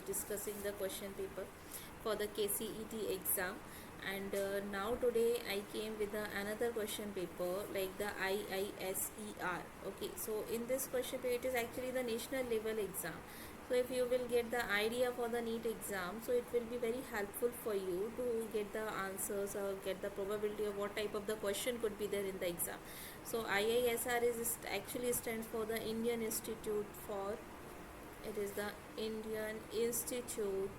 discussing the question paper for the KCET exam. And now today I came with another question paper like the IISER. Okay, so in this question paper, it is actually the national level exam. So if you will get the idea for the NEET exam, so it will be very helpful for you to get the answers or get the probability of what type of the question could be there in the exam. So IISR is actually stands for the Indian Institute for, it is the Indian Institute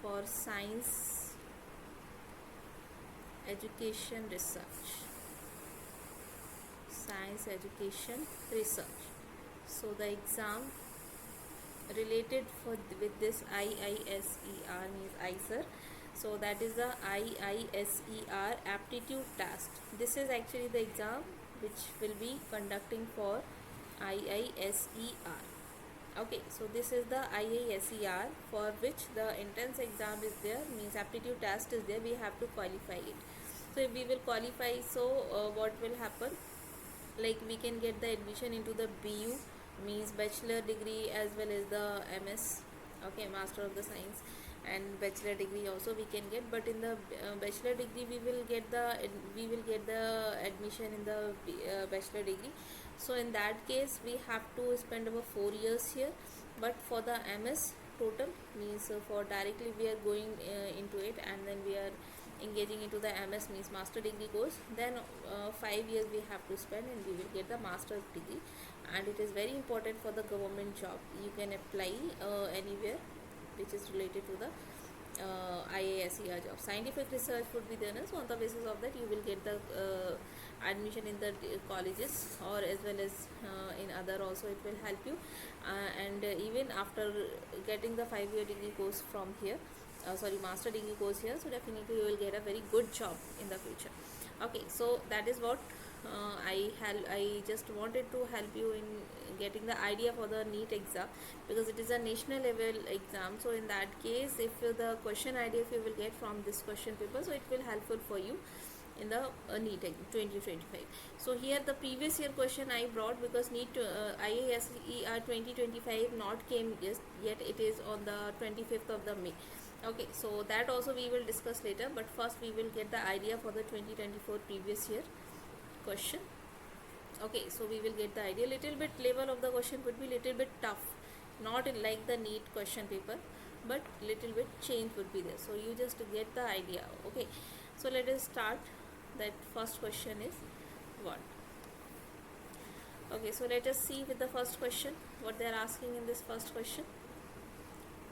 for Science Education Research. Science Education Research. So the exam related with this IISER means ISER. So that is the IISER aptitude test. This is actually the exam which will be conducting for IISER. Okay, so this is the IISER for which the entrance exam is there, means aptitude test is there, we have to qualify it. So if we will qualify, so what will happen, like we can get the admission into the BU means bachelor degree as well as the MS, okay, Master of the Science, and bachelor degree also we can get. But in the bachelor degree we will get the admission in the bachelor degree. So in that case we have to spend over 4 years here. But for the MS total means for directly we are going into it, and then we are engaging into the MS means master degree course, then 5 years we have to spend and we will get the master's degree. And it is very important for the government job. You can apply anywhere which is related to the IASER job. Scientific research would be there, so on the basis of that you will get the admission in the colleges, or as well as in other also it will help you. And even after getting the 5-year degree course from here, master degree course here, so definitely you will get a very good job in the future. Okay, so that is what I just wanted to help you in getting the idea for the NEET exam, because it is a national level exam. So in that case, if the question idea if you will get from this question paper, so it will helpful for you in the NEET 2025. So here the previous year question I brought, because NEET IASER 2025 not came yet, it is on the 25th of the May. Okay, so that also we will discuss later, but first we will get the idea for the 2024 previous year question. Okay, so we will get the idea. Little bit level of the question would be little bit tough, not like the NEET question paper, but little bit change would be there, so you just get the idea. Okay, so let us start. That first question is what? Okay, so let us see with the first question what they are asking in this first question.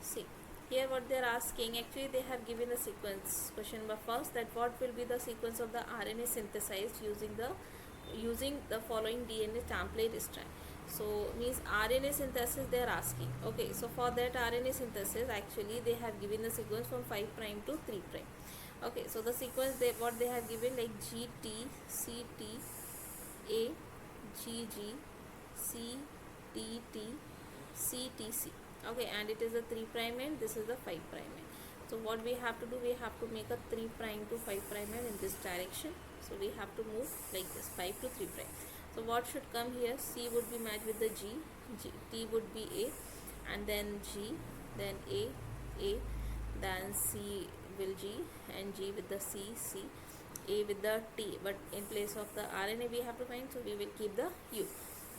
See here what they are asking, actually they have given a sequence. Question number first, that what will be the sequence of the RNA synthesized using the following DNA template strand. So means RNA synthesis they are asking. Okay, so for that RNA synthesis actually they have given the sequence from 5 prime to 3 prime. Okay, so the sequence what they have given, like GT, CT, A, GG, CTT, CTC. Okay, and it is a 3 prime end, this is the 5 prime end. So what we have to do, we have to make a 3 prime to 5 prime end in this direction. So we have to move like this, 5 to 3 prime. So what should come here? C would be matched with the G, T would be A, and then G, then A, then C will G, and G with the C, A with the T. But in place of the RNA we have to find, so we will keep the U,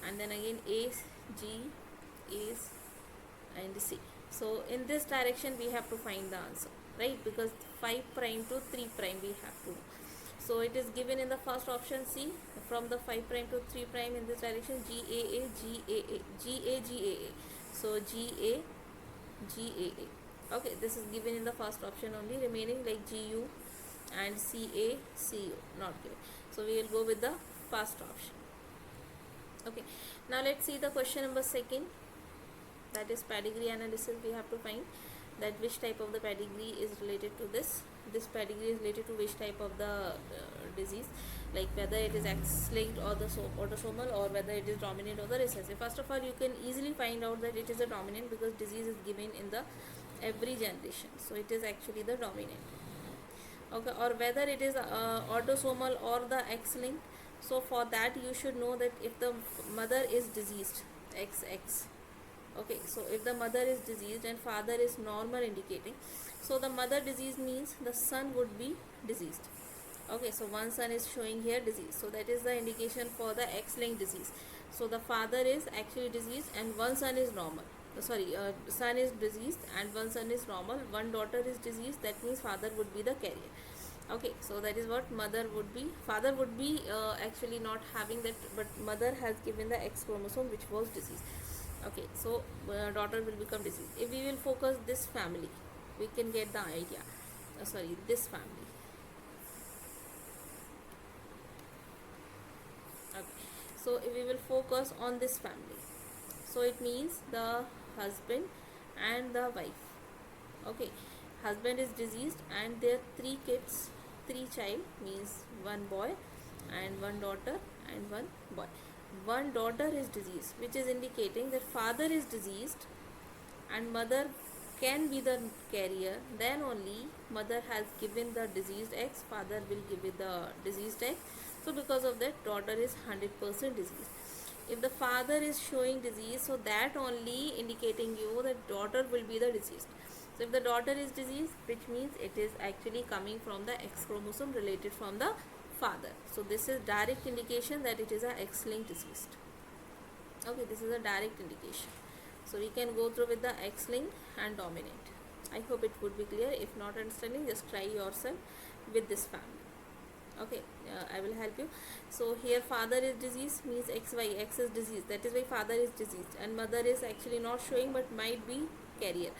and then again A, G, A's, and C. So in this direction we have to find the answer, right? Because 5 prime to 3 prime we have to. So it is given in the first option C, from the 5 prime to 3 prime in this direction, GAA, GAA, GAGAA. So GA, GAA. Okay, this is given in the first option only, remaining like GU and CA, CU not given. So we will go with the first option. Okay, now let's see the question number second. That is pedigree analysis. We have to find that which type of the pedigree is related to this pedigree is related to which type of the disease, like whether it is X-linked or the autosomal, or whether it is dominant or the recessive. First of all, you can easily find out that it is a dominant, because disease is given in the every generation, so it is actually the dominant. Okay, or whether it is autosomal or the X-linked. So for that you should know that if the mother is diseased, XX, Okay, so if the mother is diseased and father is normal indicating, so the mother disease means the son would be diseased. Okay, so one son is showing here disease, so that is the indication for the X-linked disease. So the father is actually diseased and one son is normal. Son is diseased and one son is normal. One daughter is diseased, that means father would be the carrier. Okay, so that is what mother would be. Father would be actually not having that, but mother has given the X chromosome which was diseased. Okay, so daughter will become diseased. If we will focus this family, we can get the idea. This family. Okay, so if we will focus on this family, so it means the husband and the wife. Okay, husband is diseased and their three kids, three child, means one boy and one daughter and one boy. One daughter is diseased, which is indicating that father is diseased and mother can be the carrier. Then only mother has given the diseased X, father will give it the diseased X. So because of that, daughter is 100% diseased. If the father is showing disease, so that only indicating you that daughter will be the diseased. So if the daughter is diseased, which means it is actually coming from the X chromosome related from the father. So this is direct indication that it is a X-linked disease. Okay, this is a direct indication. So we can go through with the X-linked and dominant. I hope it would be clear. If not understanding, just try yourself with this family. Okay, I will help you. So here father is diseased means XY, X is diseased, that is why father is diseased, and mother is actually not showing but might be carrier.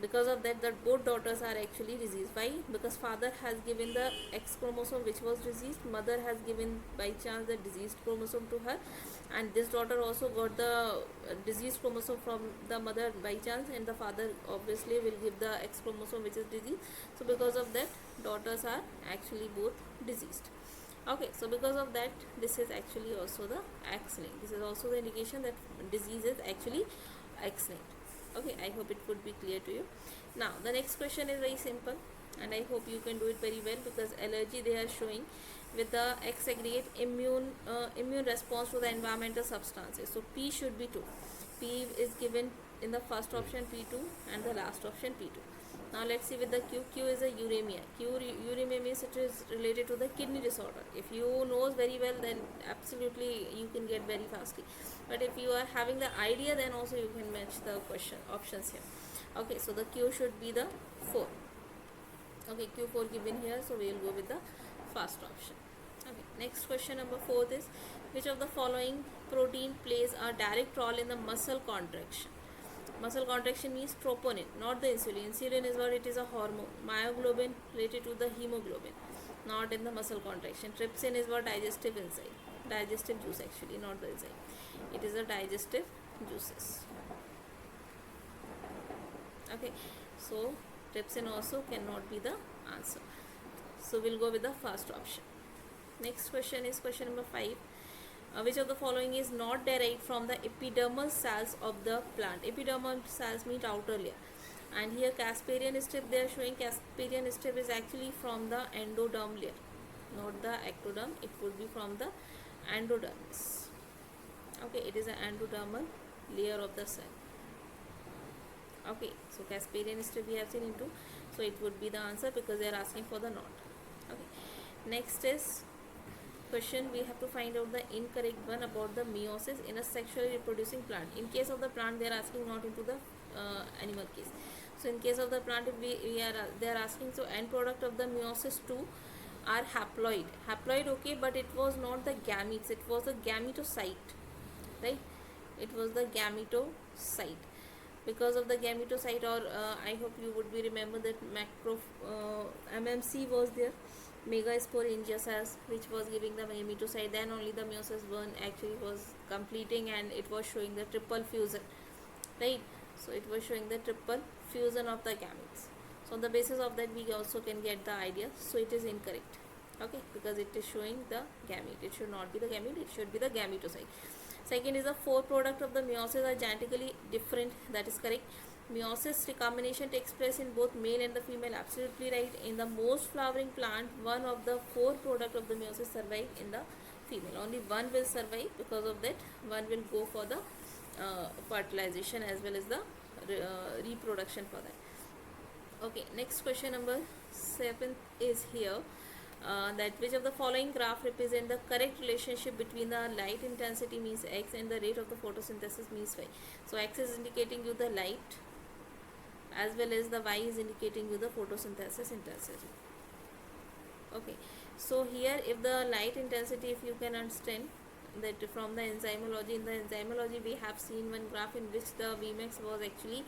Because of that, both daughters are actually diseased. Why? Because father has given the X chromosome which was diseased, mother has given by chance the diseased chromosome to her, and this daughter also got the diseased chromosome from the mother by chance, and the father obviously will give the X chromosome which is diseased. So because of that, daughters are actually both diseased. Okay, so because of that, this is actually also the X-linked. This is also the indication that disease is actually X-linked. Okay, I hope it would be clear to you. Now the next question is very simple, and I hope you can do it very well, because allergy they are showing with the X aggregate immune response to the environmental substances. So P should be 2. P is given in the first option P2 and the last option P2. Now let's see with the Q. Q is a uremia. Uremia means it is related to the kidney disorder. If you knows very well, then absolutely you can get very fastly. But if you are having the idea, then also you can match the question options here. Okay, so the Q should be the 4. Okay, Q4 given here, so we will go with the first option. Okay, next question number 4 is, which of the following protein plays a direct role in the muscle contraction? Muscle contraction means troponin, not the insulin. Insulin is what it is, a hormone. Myoglobin related to the hemoglobin, not in the muscle contraction. Trypsin is what, digestive enzyme, digestive juice actually, not the enzyme. It is a digestive juices. Okay, so trypsin also cannot be the answer. So we'll go with the first option. Next question is question number 5. Which of the following is not derived from the epidermal cells of the plant? Epidermal cells mean outer layer, and here Casparian strip they are showing. Casparian strip is actually from the endoderm layer, not the ectoderm. It would be from the endodermis. Okay, it is an endodermal layer of the cell. Okay, so Casparian strip we have seen into, so it would be the answer because they are asking for the not. Okay, next is question, we have to find out the incorrect one about the meiosis in a sexually reproducing plant. In case of the plant, they are asking, not into the animal case. So in case of the plant, if they are asking, so end product of the meiosis 2 are haploid, okay, but it was not the gametes, it was the gametocyte, right? It was the gametocyte. Because of the gametocyte, or I hope you would be remember that MMC was there, megasporangia cells, which was giving the gametocyte. Then only the meiosis 1 actually was completing, and it was showing the triple fusion, right? So it was showing the triple fusion of the gametes. So on the basis of that, we also can get the idea. So it is incorrect, okay, because it is showing the gamete. It should not be the gamete, it should be the gametocyte. Second is the 4 product of the meiosis are genetically different. That is correct. Meiosis recombination takes place in both male and the female. Absolutely right. In the most flowering plant, one of the 4 product of the meiosis survive in the female. Only one will survive. Because of that, one will go for the fertilization as well as the reproduction for that. Okay, next question number 7 is here, that which of the following graph represent the correct relationship between the light intensity means x and the rate of the photosynthesis means y. So x is indicating you the light as well as the y is indicating you the photosynthesis intensity. Okay, so here if the light intensity, if you can understand that from the enzymology, in the enzymology we have seen one graph in which the Vmax was actually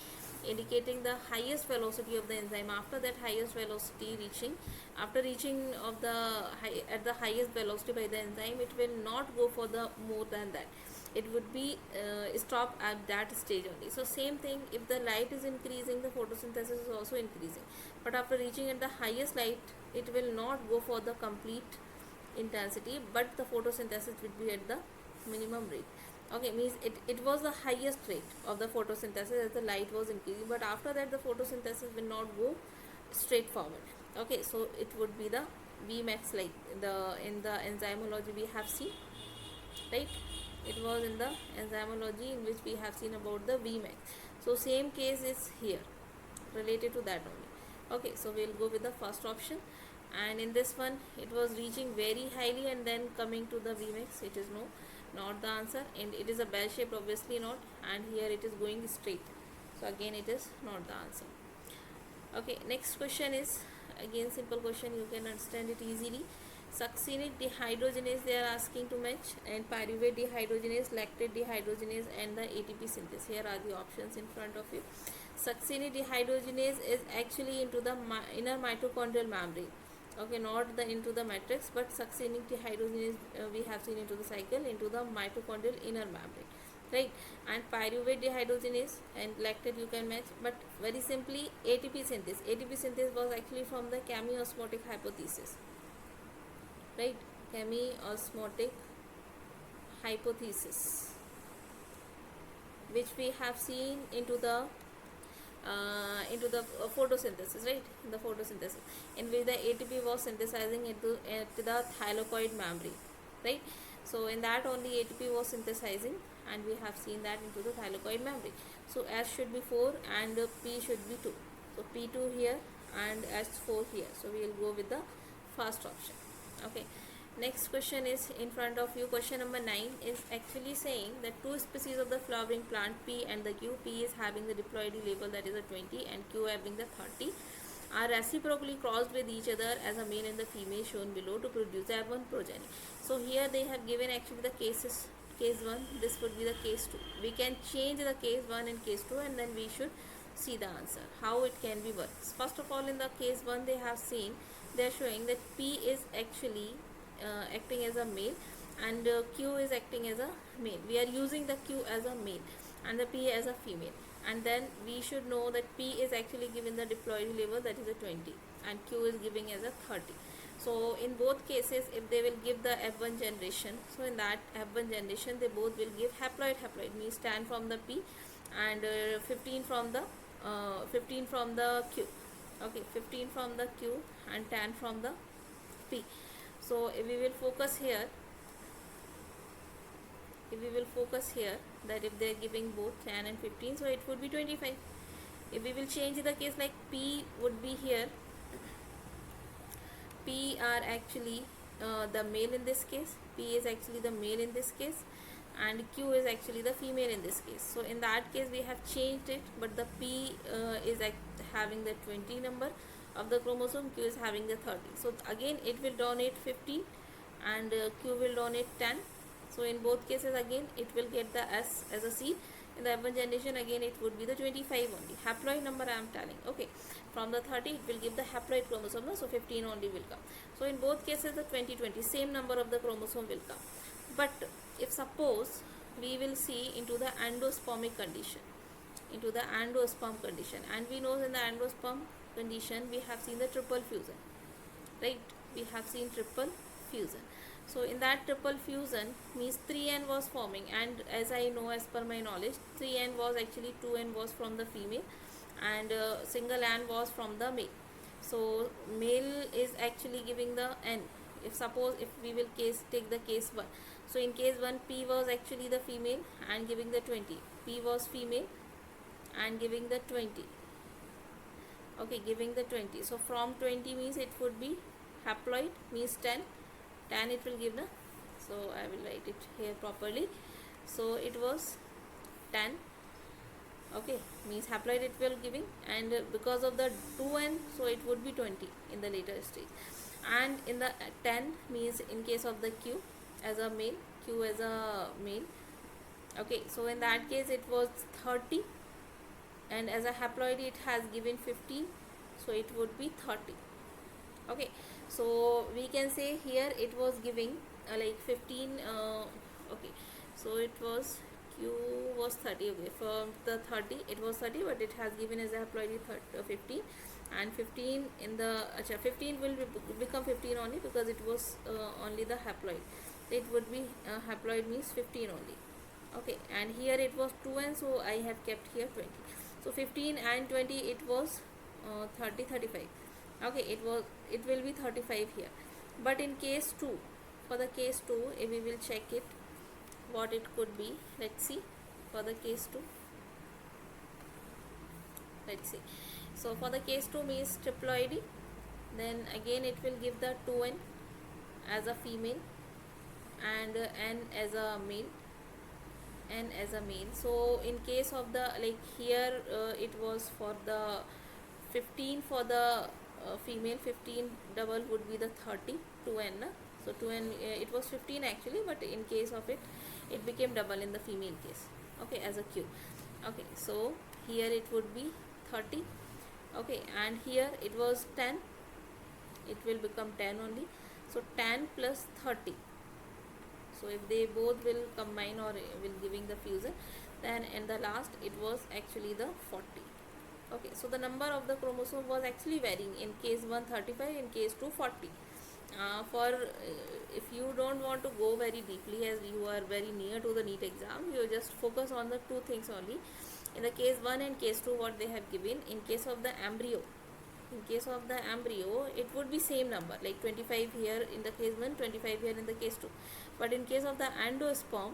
indicating the highest velocity of the enzyme. After that highest velocity reaching, after reaching of the at the highest velocity by the enzyme, it will not go for the more than that, it would be stop at that stage only. So same thing, if the light is increasing, the photosynthesis is also increasing, but after reaching at the highest light, it will not go for the complete intensity, but the photosynthesis would be at the minimum rate. Okay, means it was the highest rate of the photosynthesis as the light was increasing, but after that the photosynthesis will not go straight forward. Okay, so it would be the Vmax, like the in the enzymology we have seen, right? It was in the enzymology in which we have seen about the Vmax. So same case is here related to that only. Okay, so we'll go with the first option, and in this one it was reaching very highly and then coming to the Vmax. It is no, not the answer, and it is a bell shaped, obviously not, and here it is going straight, so again it is not the answer. Okay, next question is again simple question, you can understand it easily. Succinic dehydrogenase they are asking to match, and pyruvate dehydrogenase, lactate dehydrogenase, and the ATP synthase. Here are the options in front of you. Succinic dehydrogenase is actually into the inner mitochondrial membrane. Okay, not the into the matrix, but succinic dehydrogenase we have seen into the cycle into the mitochondrial inner membrane, right? And pyruvate dehydrogenase and lactate you can match, but very simply ATP synthase. ATP synthase was actually from the chemiosmotic hypothesis, right? Chemiosmotic hypothesis, which we have seen into the photosynthesis, right? In the photosynthesis, in which the ATP was synthesizing into the thylakoid membrane, right? So in that only ATP was synthesizing, and we have seen that into the thylakoid membrane. So S should be 4 and P should be 2. So P2 here and S4 here. So we will go with the first option. Okay, next question is in front of you. Question number 9 is actually saying that two species of the flowering plant P and the Q, P is having the diploidy label, that is a 20, and Q having the 30, are reciprocally crossed with each other as a male and the female shown below to produce the F1 progeny. So here they have given actually the cases, case 1, this would be the case 2. We can change the case 1 and case 2, and then we should see the answer, how it can be worked. First of all, in the case 1 they have seen, they are showing that P is actually acting as a male, and Q is acting as a male. We are using the Q as a male and the P as a female, and then we should know that P is actually given the diploidy label, that is a 20, and Q is giving as a 30. So in both cases, if they will give the F1 generation, so in that F1 generation they both will give haploid, means 10 from the P and 15 from the Q. Okay, 15 from the Q and 10 from the P. So if we will focus here, that if they are giving both 10 and 15, so it would be 25. If we will change the case, like P would be here, P are actually the male in this case, P is actually the male in this case, and Q is actually the female in this case. So in that case we have changed it, but the P is having the 20 number of the chromosome, Q is having the 30. So again it will donate 15 and Q will donate 10. So in both cases again it will get the S as a seed. In the F1 generation again it would be the 25 only. Haploid number I am telling. Okay, from the 30 it will give the haploid chromosome, so 15 only will come. So in both cases the 20 same number of the chromosome will come. But if suppose we will see into the endospermic condition, and we know in the endosperm condition we have seen the triple fusion, right? We have seen triple fusion. So in that triple fusion means 3N was forming, and as I know, as per my knowledge, 3N was actually 2N was from the female and single N was from the male. So male is actually giving the N. If suppose if we will take the case 1, so in case 1 P was actually the female and giving the 20, P was female and giving the 20. Okay, giving the 20. So from 20 means it would be haploid means 10. 10 it will give the, so I will write it here properly. So it was 10. Okay, means haploid it will giving, and because of the 2n, so it would be 20 in the later stage. And in the 10 means in case of the Q as a male, Q as a male. Okay, so in that case it was 30, and as a haploid it has given 15, so it would be 30. Okay, so we can say here it was giving like 15. Okay, so it was Q was 30. Okay, from the 30 it was 30, but it has given as a haploid 15, and 15 in the 15 will become 15 only because it was only the haploid. It would be haploid means 15 only. Okay, and here it was 2n, so I have kept here 20. So 15 and 20 it was 30, 35. Okay, it will be 35 here. But in case 2, for the case 2, if we will check it what it could be. Let's see for the case 2. Let's see. So for the case 2 means triploidy, then again it will give the 2n as a female and n as a male. So in case of the, like here it was for the 15 for the female, 15 double would be the 30, 2n na? So 2n it was 15 actually, but in case of it became double in the female case. Okay, as a Q. Okay, so here it would be 30. Okay, and here it was 10, it will become 10 only. So 10 plus 30, so if they both will combine or will giving the fusion, then in the last it was actually the 40. Okay, so the number of the chromosome was actually varying. In case 1 35, in case 2 40. If you don't want to go very deeply, as you are very near to the NEET exam, you just focus on the two things only. In the case 1 and case 2, what they have given. In case of the embryo, it would be same number, like 25 here in the case 1, 25 here in the case 2. But in case of the endosperm,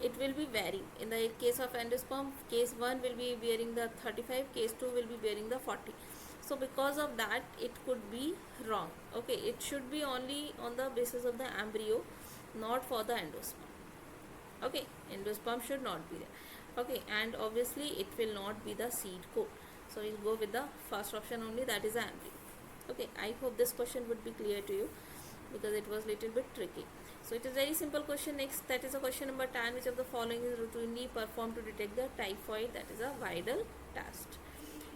it will be varying. In the case of endosperm, case 1 will be bearing the 35, case 2 will be bearing the 40. So because of that, it could be wrong. Okay, it should be only on the basis of the embryo, not for the endosperm. Okay, endosperm should not be there. Okay, and obviously it will not be the seed coat. So we'll go with the first option only, that is the embryo. Okay, I hope this question would be clear to you because it was little bit tricky. So it is very simple question. Next, that is a question number 10. Which of the following is routinely performed to detect the typhoid? That is a viral test.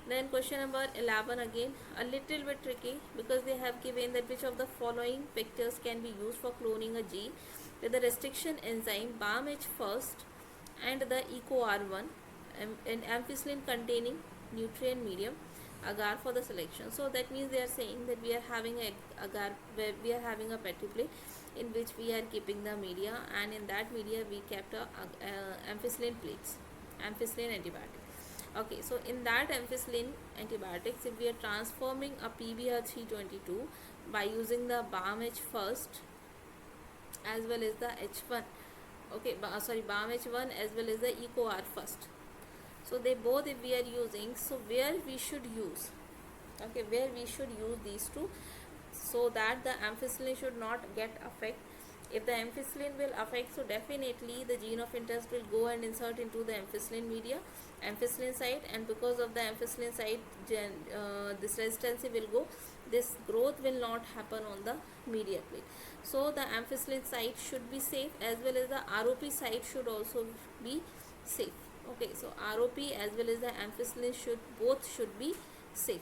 Then question number 11, again a little bit tricky because they have given that which of the following vectors can be used for cloning a gene with the restriction enzyme BAMH first and the EcoR1 and ampicillin containing nutrient medium agar for the selection. So that means they are saying that we are having a agar, we are having a petri plate in which we are keeping the media, and in that media we kept ampicillin plates, ampicillin antibiotics. Okay, so in that ampicillin antibiotics, if we are transforming a PBR322 by using the BAMH first as well as the H1, okay, BAMH1 as well as the EcoR first. So they both if we are using, so where we should use, okay, where we should use these two, so that the ampicillin should not get affect. If the ampicillin will affect, so definitely the gene of interest will go and insert into the ampicillin media, ampicillin site, and because of the ampicillin site, this resistance will go, this growth will not happen on the media plate. So the ampicillin site should be safe, as well as the ROP site should also be safe. Okay, so ROP as well as the ampicillin should be safe.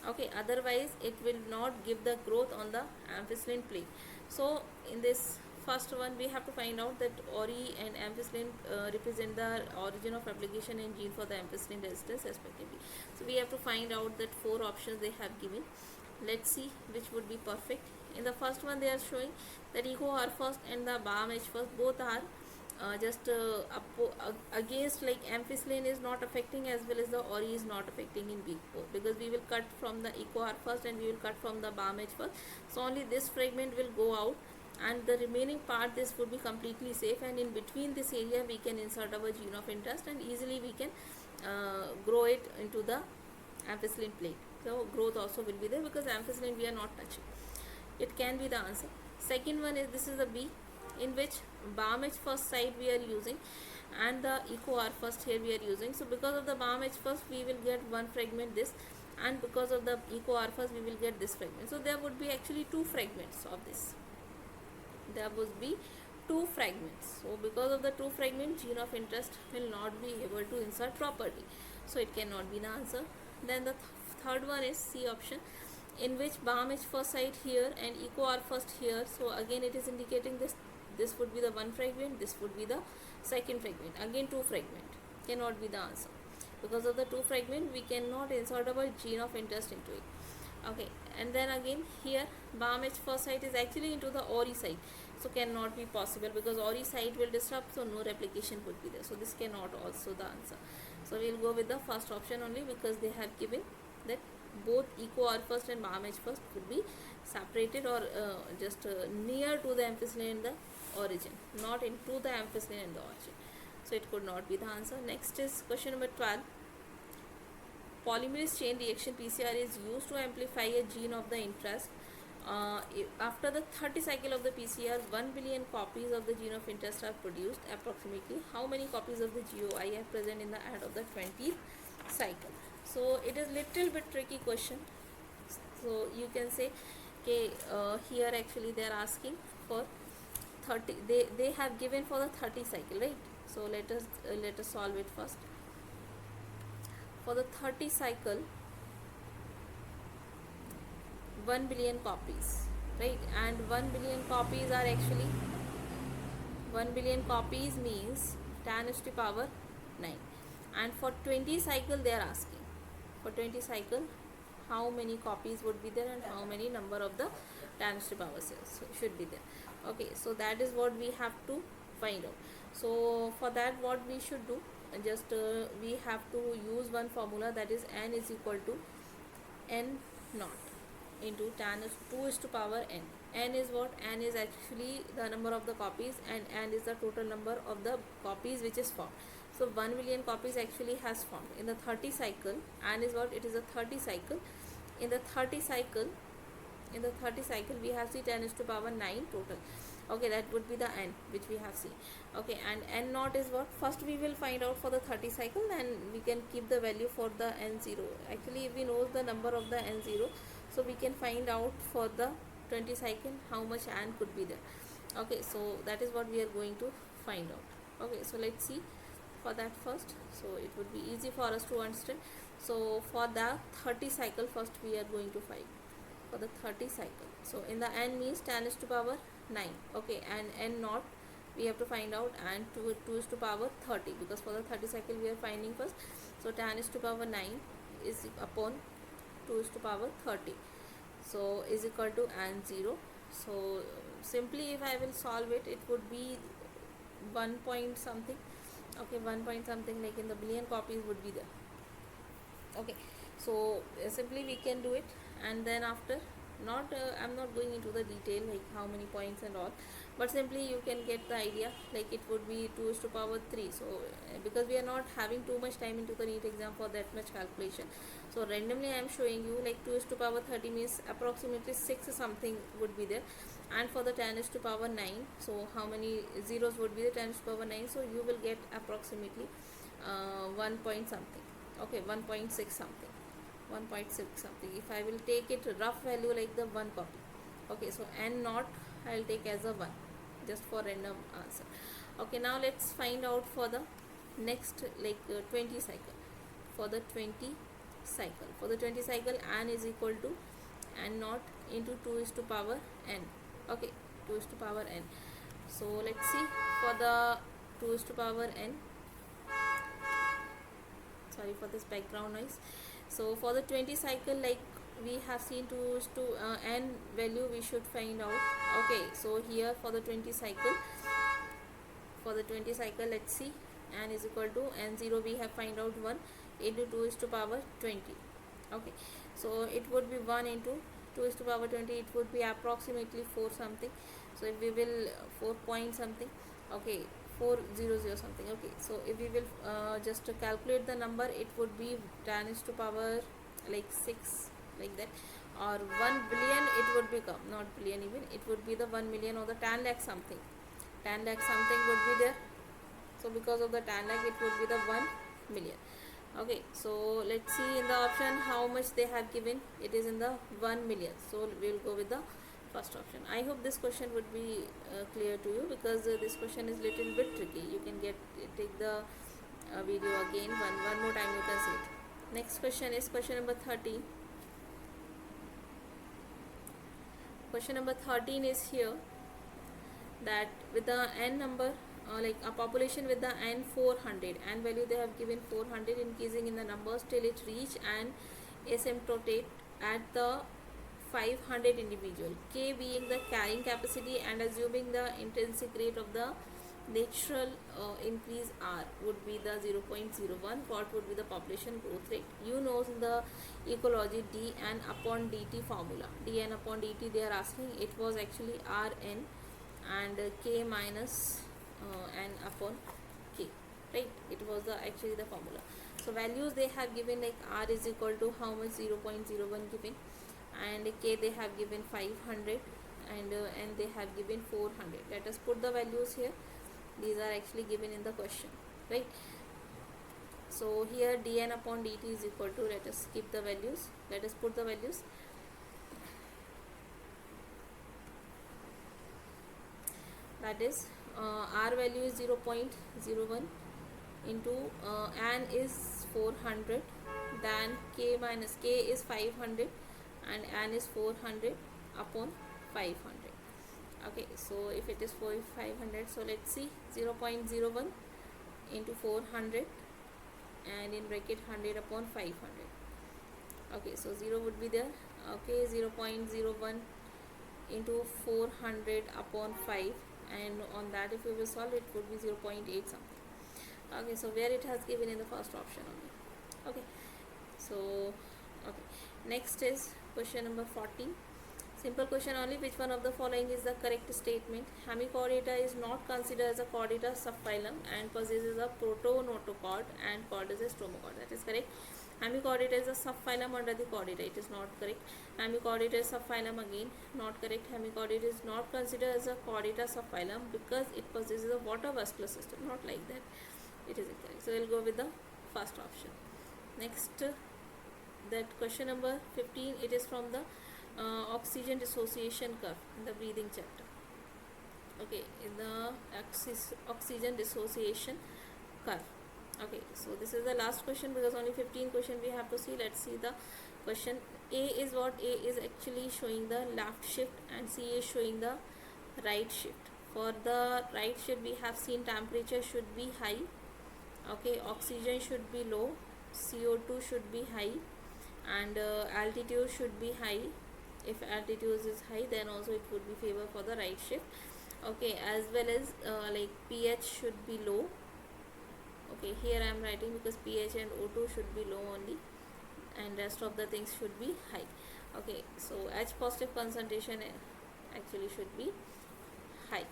Okay, otherwise it will not give the growth on the ampicillin plate. So in this first one, we have to find out that ori and ampicillin represent the origin of replication and gene for the ampicillin resistance respectively. So we have to find out that 4 options they have given. Let's see which would be perfect. In the first one, they are showing that EcoR first and the BAMH first both are against, like ampicillin is not affecting as well as the ori is not affecting in week 4, because we will cut from the EcoR first and we will cut from the BAMH first. So only this fragment will go out and the remaining part, this would be completely safe, and in between this area we can insert our gene of interest and easily we can grow it into the ampicillin plate. So growth also will be there because ampicillin we are not touching. It can be the answer. Second one is, this is the B, in which balm H first site we are using and the eco R first here we are using. So because of the balm H first we will get one fragment this, and because of the eco R first we will get this fragment. So there would be actually two fragments of this. There would be two fragments. So because of the two fragments, gene of interest will not be able to insert properly. So it cannot be the answer. Then the third one is C option, in which balm H first site here and eco R first here. So again it is indicating this would be the one fragment, this would be the second fragment. Again two fragment, cannot be the answer. Because of the two fragment we cannot insert our gene of interest into it. Okay, and then again here balm H first site is actually into the ORI site, so cannot be possible because ORI site will disrupt, so no replication would be there. So this cannot also the answer. So we will go with the first option only because they have given that both eco R first and balm H first would be separated or just near to the ampicillin in the origin, not into the ampicillin in the origin. So it could not be the answer. Next is question number 12. Polymerase chain reaction PCR is used to amplify a gene of the interest. After the 30 cycle of the PCR, 1 billion copies of the gene of interest are produced. Approximately how many copies of the GOI are present in the end of the 20th cycle? So it is little bit tricky question. So you can say, okay, here actually they are asking for 30. They have given for the 30 cycle, right? So let us solve it first. For the 30 cycle, 1 billion copies, right? And 1 billion copies are actually 1 billion copies means 10 to the power 9. And for 20 cycle they are asking, for 20 cycle how many copies would be there and how many number of the 10 to the power cells should be there. Okay, so that is what we have to find out. So for that what we should do, just we have to use one formula, that is n is equal to n naught into tan is 2 is to power n. N is what? N is actually the number of the copies and n is the total number of the copies which is formed. So 1 million copies actually has formed in the 30 cycle. N is what? It is a 30 cycle. In the 30 cycle we have seen 10 is to power 9 total. Okay, that would be the n which we have seen. Okay, and n naught is what? First we will find out for the 30 cycle, and we can keep the value for the n0. Actually if we know the number of the n0, so we can find out for the 20 cycle how much n could be there. Okay, so that is what we are going to find out. Okay, so let's see for that first. So it would be easy for us to understand. So for the 30 cycle first we are going to find for the 30 cycle. So in the n means 10 is to power 9. Okay, and n naught we have to find out, and 2 is to power 30 because for the 30 cycle we are finding first. So 10 is to power 9 is upon 2 is to power 30, so is equal to n0. So simply if I will solve it, it would be 1 point something. Okay, 1 point something, like in the billion copies would be there. Okay, so simply we can do it, and then after I'm not going into the detail like how many points and all, but simply you can get the idea, like it would be 2 is to power 3. So because we are not having too much time into the NEET exam for that much calculation, so randomly I am showing you like 2 is to power 30 means approximately 6 something would be there. And for the 10 is to power 9, so how many zeros would be the 10 is to power 9? So you will get approximately 1 point something. Okay, 1.6 something, 1.6 something. If I will take it rough value like the 1 copy. Okay, so n naught I will take as a 1 just for random answer. Okay, now let's find out for the next 20 cycle. For the 20 cycle n is equal to n naught into 2 is to power n. Okay, 2 is to power n. So let's see for the 2 is to power n. Sorry for this background noise. So for the 20 cycle, like we have seen 2 is to n value we should find out. Okay, so here for the 20 cycle, let's see, n is equal to n0 we have find out 1 into 2 is to power 20. Okay, so it would be 1 into 2 is to power 20, it would be approximately 4 something. So if we will 4 point something, okay, 400 something, okay, so if we will just to calculate the number, it would be 10 is to power like 6, like that, or 1 billion it would become, not billion even, it would be the 1 million or the 10 lakh something, 10 lakh something would be there. So because of the 10 lakh it would be the 1 million. Okay, so let's see in the option how much they have given. It is in the 1 million, so we'll go with the first option. I hope this question would be clear to you, because this question is little bit tricky. You can take the video again, one more time, you can see it. Next question is question number 13. Question number 13 is here, that with the n number, like a population with the n 400, n value they have given 400, increasing in the numbers till it reach an asymptote at the 500 individual, k being the carrying capacity, and assuming the intrinsic rate of the natural increase r would be the 0.01, what would be the population growth rate? You know the ecology dn upon dt formula, dn upon dt they are asking. It was actually rn and k minus n upon k, right? It was actually the formula. So values they have given, like r is equal to how much, 0.01 given, and k they have given 500, and n they have given 400. Let us put the values here. These are actually given in the question, right? So here dn upon dt is equal to, let us keep the values, let us put the values. That is r value is 0.01 into n is 400, then k minus k is 500 and n is 400 upon 500. Okay, so if it is 500, so let's see, 0.01 into 400 and in bracket 100 upon 500. Okay, so 0 would be there. Okay, 0.01 into 400 upon 5, and on that if we will solve, it would be 0.8 something. Okay, so where it has given in the first option only. Okay, so okay, next is question number 14. Simple question only. Which one of the following is the correct statement? Hemichordata is not considered as a chordata subphylum and possesses a protonotopod and chord is a stromochord. That is correct. Hemichordata is a subphylum under the chordata. It is not correct. Hemichordata is subphylum, again not correct. Hemichordata is not considered as a chordata subphylum because it possesses a water vascular system. Not like that. It is incorrect. So we'll go with the first option. Next, that question number 15. It is from the oxygen dissociation curve in the breathing chapter. Okay, in the oxygen dissociation curve. Okay, so this is the last question because only 15 question we have to see. Let's see the question. A is what? A is actually showing the left shift and C is showing the right shift. For the right shift we have seen temperature should be high. Okay, oxygen should be low, CO2 should be high, and altitude should be high. If altitude is high, then also it would be favor for the right shift. Okay, as well as like pH should be low. Okay, here I am writing because pH and O2 should be low only, and rest of the things should be high. Okay, so H positive concentration actually should be high.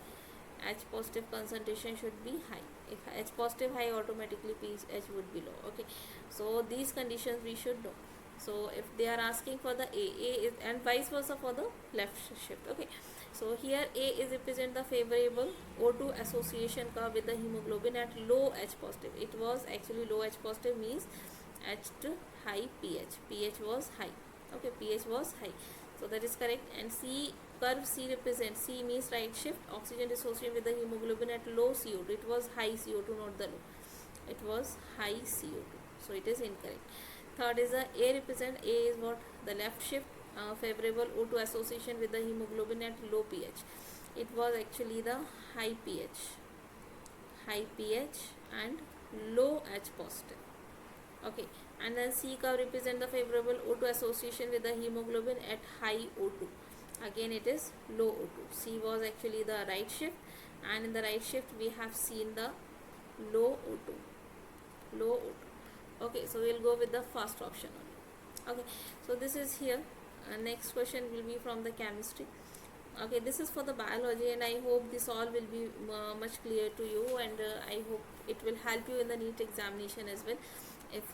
H positive concentration should be high. If H positive high, automatically pH would be low. Okay, so these conditions we should know. So if they are asking for the A is, and vice versa for the left shift. Okay, so here A is represent the favorable O2 association curve with the hemoglobin at low H positive. It was actually low H positive means H to high pH. pH was high. Okay, pH was high. So that is correct. And C curve C represents, C means right shift, oxygen dissociation with the hemoglobin at low CO2. It was high CO2, not the low. It was high CO2. So it is incorrect. Third is the A represent, A is what? The left shift, favorable O2 association with the hemoglobin at low pH. It was actually the high pH and low H positive. Okay, and then C curve represent the favorable O2 association with the hemoglobin at high O2. Again it is low O2. C was actually the right shift, and in the right shift we have seen the low O2. Okay, so we'll go with the first option only. Okay, so this is here. Next question will be from the chemistry. Okay, this is for the biology, and I hope this all will be much clear to you, and I hope it will help you in the NEET examination as well.